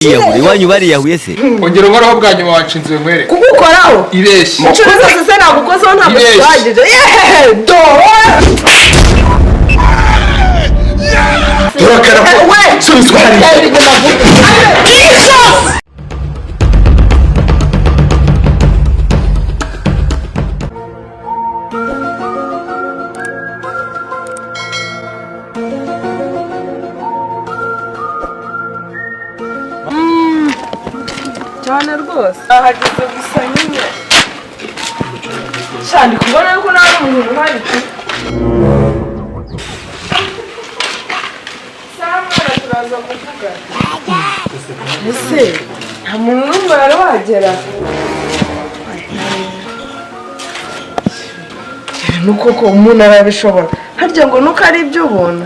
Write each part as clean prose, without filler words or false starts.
iwanyu bariyahuye se ongera uhoraho bwa nyuma wanshinze mwere kugukoraho ibeshye inshuro zose se nagukozeho ntabwo zihagije yeee turakara ko subizwa hariya cyane rwose ahageze gusa nyine cyane kubona yuko nta n'umuntu uhari samara turaza kuvuga ese nta muntu n'umwe wari wagera nuko ko umuntu arabishobora harya ngo nuko ari ibyo ubona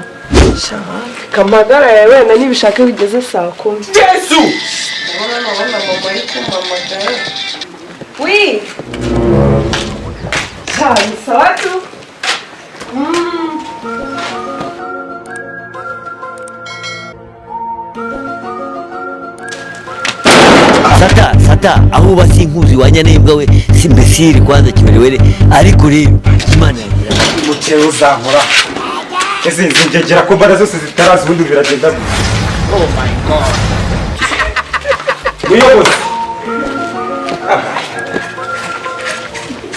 kamagara ya wenda nibishaka bigeze saa 10 Yesu Oui. Ça va tout? Sata aho basinkuzi wanyanembwa we simbesiri kwanza kiberewere ariko rero imana yagira umucero uzahora ese zingegera ko mbara zose zitaraza ubundi biragenda oh my god muyobozi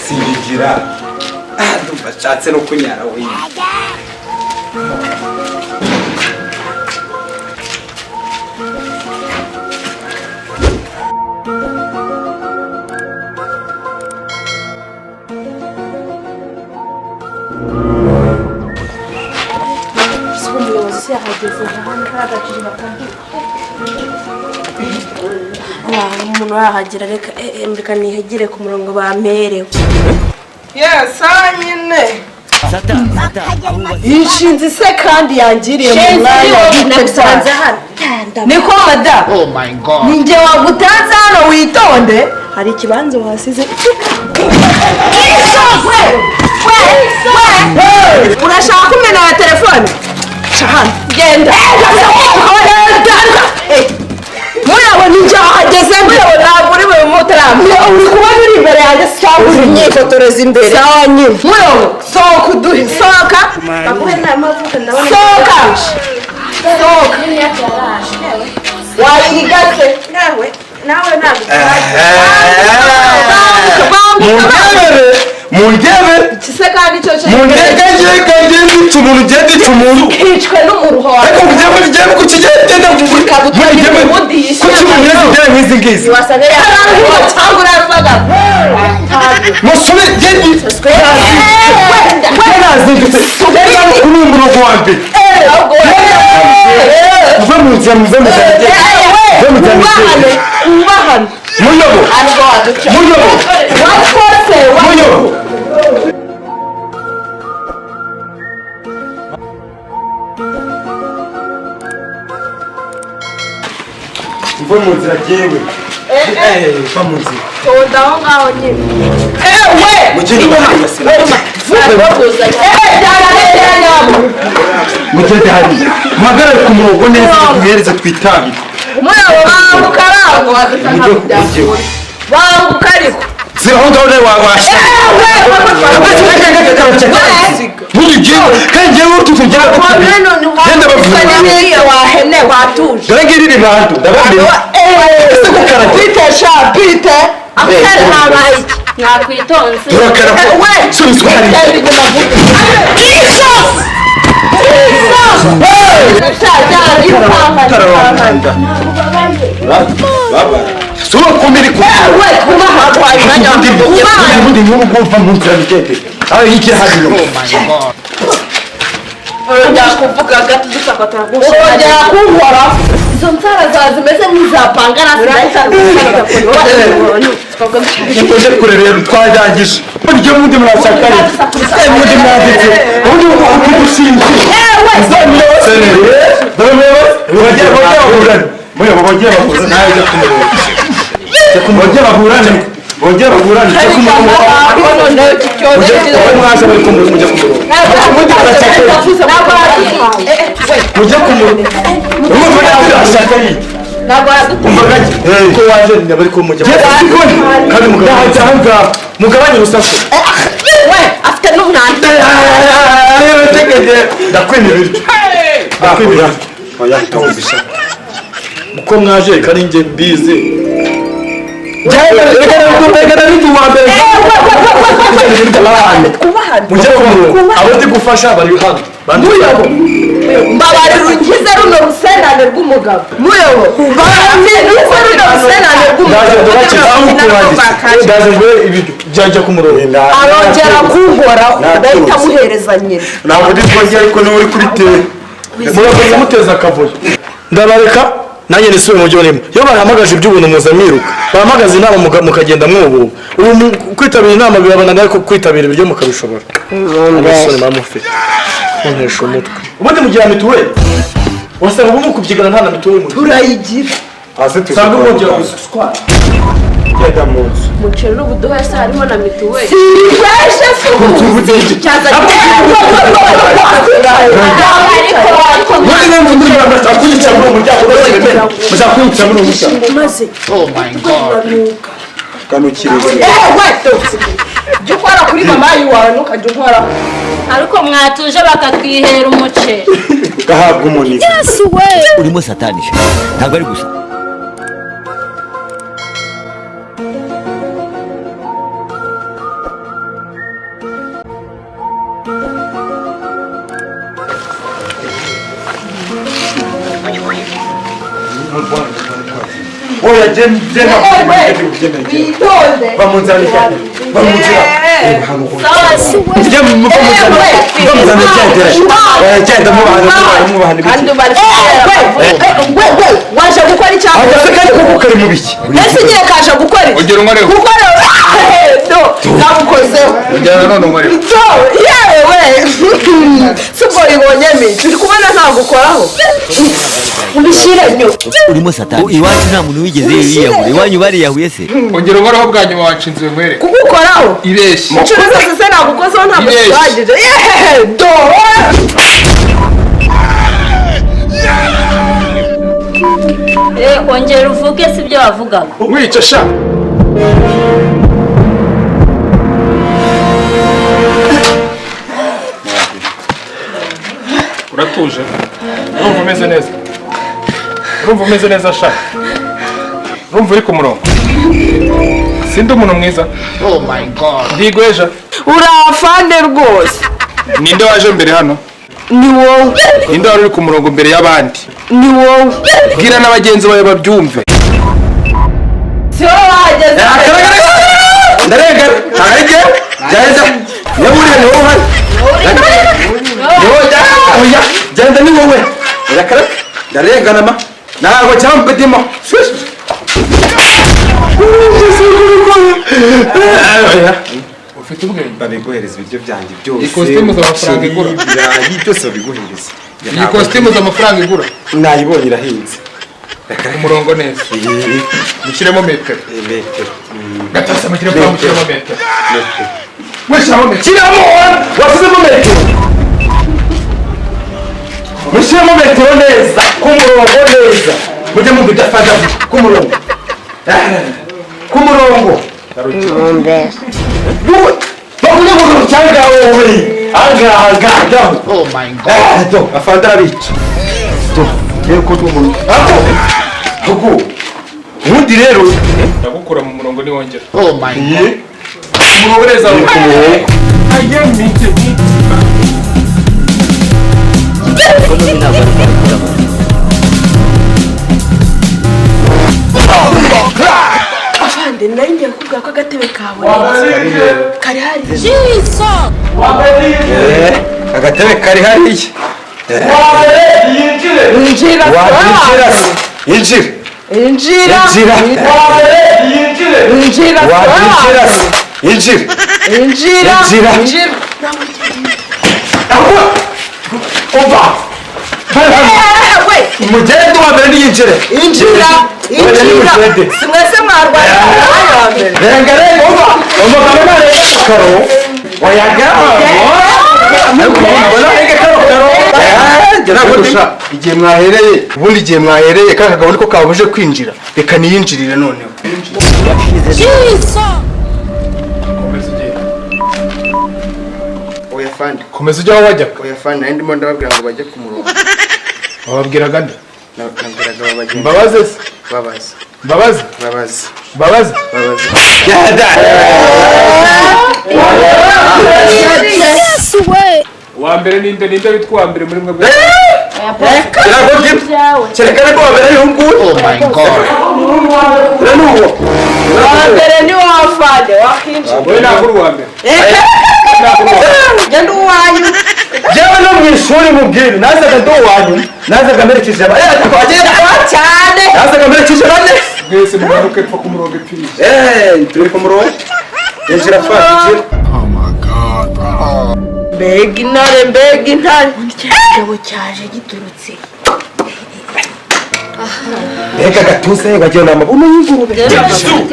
singigira ndumva nshatse no kunyara we umuntu wahagera reka nihegere ku murongo bamerewe nyine Sata aho yishinze se kandi yangiriye mu mwanya nagusanze hano niko mada oh my god ninjye wagutanze hano witonde hari ikibanza wasize urashaka kumena ya telefone hano genda murabo ninjye wahageze murabo ntabwo uri buri mutarama uri kuba uri imbere yanjye cyangwa uri imyifotoreza imbere sawa nyine murabo sohoka uduhe sohoka sohoka sohoka wayigase nawe ntabwo mundebe ikise kandi cyo cyo mundebe kagiye ndica umuntu ugiye ndica umuntu hicwe n'umuruho wawe ariko kugiye ko kigenda kabutura ubundi yishyura nk'izi ngizi wasanga yarangiye cyangwa uravuga musore gedi narazindutse kuri umurongo wa mbere uve mu nzira muve mu ubahane ubahane muyobo muyobo wakose muyobo uve mu nzira jyewe va mu nzira tonda aho ngaho nyine mugende bahasira mugende hariya muhagarare ku murongo neza muhereze twitabire murabo banguka arangwa banguka ariko zira aho ngaho nawe wabasha kandi njyewe utu tugira genda bavuga wahene watuje dore ngiri iri bantu ndababwira bitesha bite akari habaye iki nakwitonze turakara ko subizwa hariya suba kumiri ubundi nk'ubu uva mu nzira bigende aho yikira hariya urongera kuvuga gati dusakata urongera kunkora izo nsara zawe zimeze nk'izapangana tujye kure rero twajyangije buryo mundi murashaka mundi mwanditse ubundi ukudushinja bagiye bahurana muyobo bagiye bahurana nawe ujya kumureba bagiye bahurana bongera bahurana cyo kumureba mwaje bari kumureba mujya kumureba mundi barashaka mujya kumureba urumva nawe urashaka yiki ntabwo yadutumye umva gake ko waje bari kumujya kandi mugabanye urusaku we afite n'umwanda ndakwima ibiryo uko mwaje kandi njye mbizi abo ndi gufasha bari hano mbabarira ungize runo rusenane rw'umugabo muyobo mbabarira ungize runo rusenane jya ku murongo arongera kunkoraho ndahita amuhereza nyina ntabwo ndi twongera ariko niwe uri kuri tere murakoze muteza akavuyo ndabareka nanjye nisubiye mu byo urimo iyo bahamagaje iby'ubuntu muza mwiruka bahamagaza inama mukagenda mwububa ubu kwitabira inama birabananira ariko kwitabira ibiryo mukabishobora abasore bamufite nkoresha umutwe ubundi mugira mituweli wasanga ubu mukubyigana nta na mituweli turayigira usanga mwongera guswara genda mu nzu umuceri n'ubuduha se harimo na mituweli siribeshe fuzi cyaza maze jya ukora kuri mama yiwawe ntukajya unkoraho ariko mwatuje bakatwihera umuceri ugahabwa umuniro urimo satanisha ntabwo ari gusa oya genda witonde bamunzanira bamunzira waje gukora icyaha kari mu biki ese ugiye kaje gukora iki ongera unkoreho namukozeho ongera none unkoreho yewe si ubwo ibonye miti uri kubona ntagukoraho ubishyire nyo urimo satani iwacu nta muntu wigeze yiyahura iwanyu bariyahuye se ongera unkoreho bwa nyuma wacinze nkwere kugukoraho ibeshye inshuro zose se nagukozeho ntabwo tuhagije yeee do ongera uvuge si ibyo wavugaga wica sha uratuje urumva umeze neza urumva umeze neza sha urumva uri ku murongo sindi umuntu mwiza ndigweja urafande rwose ninde waje mbere hano ni wowe ninde wari uri ku murongo mbere y'abandi ni wowe bwira n'abagenzi bawe babyumve si wowe wahageze ndarenga ntarenge genda niba uriya ni wowe uhari oya genda ni wowe urakaraka ndarengana ma ntabwo cyangwa mbedimo ufite ubwenge babiguhereza ibiryo byanjye byose iyi kositimu z'amafaranga igura ibirayi byose babiguhereza iyi kositimu z'amafaranga igura nayibonye irahenze umurongo neza mushyiremo metero metero gatasi amakire kwa mushyiremo metero mushyiramo metero shyiramo wasizemo metero mushyiremo metero neza ku murongo neza mujye mu bidafata ku murongo ku murongo bavuye mu gihugu cyangwa wowe ahangaha oh my god afanda abica rero ko umuntu ahubwo ubundi rero ndagukura mu murongo niwongera oh my god umurongo neza ku murongo ayemite afande nayo ngiye kukubwira ko agatebe kawe kari hari agatebe kari hariya injira yinjira injira yinjira injira yinjira yinjira injira injira umva umugende wa mbere niyinjire injira injira simwese mwarwaye umwanya wa mbere renga renga umva umugabo narenga akaro oyaga ariko umugabo narenga akaro igihe mwahereye ubundi igihe mwahereye ka kagabo niko kabuje kwinjira reka niyinjirire noneho oya fandi komeza ujya aho wajya oya fandi nari ndimo ndababwira ngo bajye ku murongo wababwiraga nde nabwiraga babagenda mbabaze se mbabaze wa mbere ninde witwa wa mbere muri mwe bwa Cherekana ko wabera ari hungu. Oh my god. Wa mbere ni wa fade wakinje. Wewe na kuru wa mbere. Genda uwanyu. Jewe no mwishuri mubwire nazaga ndo wanyu. Nazaga merekeje aba. Agenda cyane. Nazaga merekeje bane. Mwese mugaruke pfa ku murongo ipfiri. Turi ku murongo. Yinjira fati. Oh my god, bro. Mbega intare. Igitabo cyaje giturutse. Mbega gatuse gagenda amabuno y'ingurube.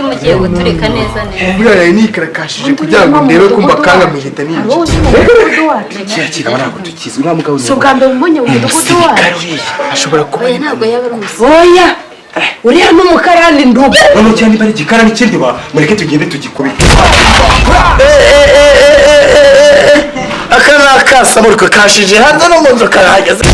Mugiye guturika neza neza. Buriya nari nikarakashije kugira ngo ndebe ko mbakanga muhita ninjye. Cyakira barako tukizi uriya mugabo. So bwa mbere umbonye mu mudugudu wacu. Ashobora kuba ntabwo yaba ari umusore. Oya. Uriya n'umukarani nduba. None cyane bari gikarani kindi ba mureke tugende tugikubita. Akana kasa muri kashije hanze no mu nzu karahageze.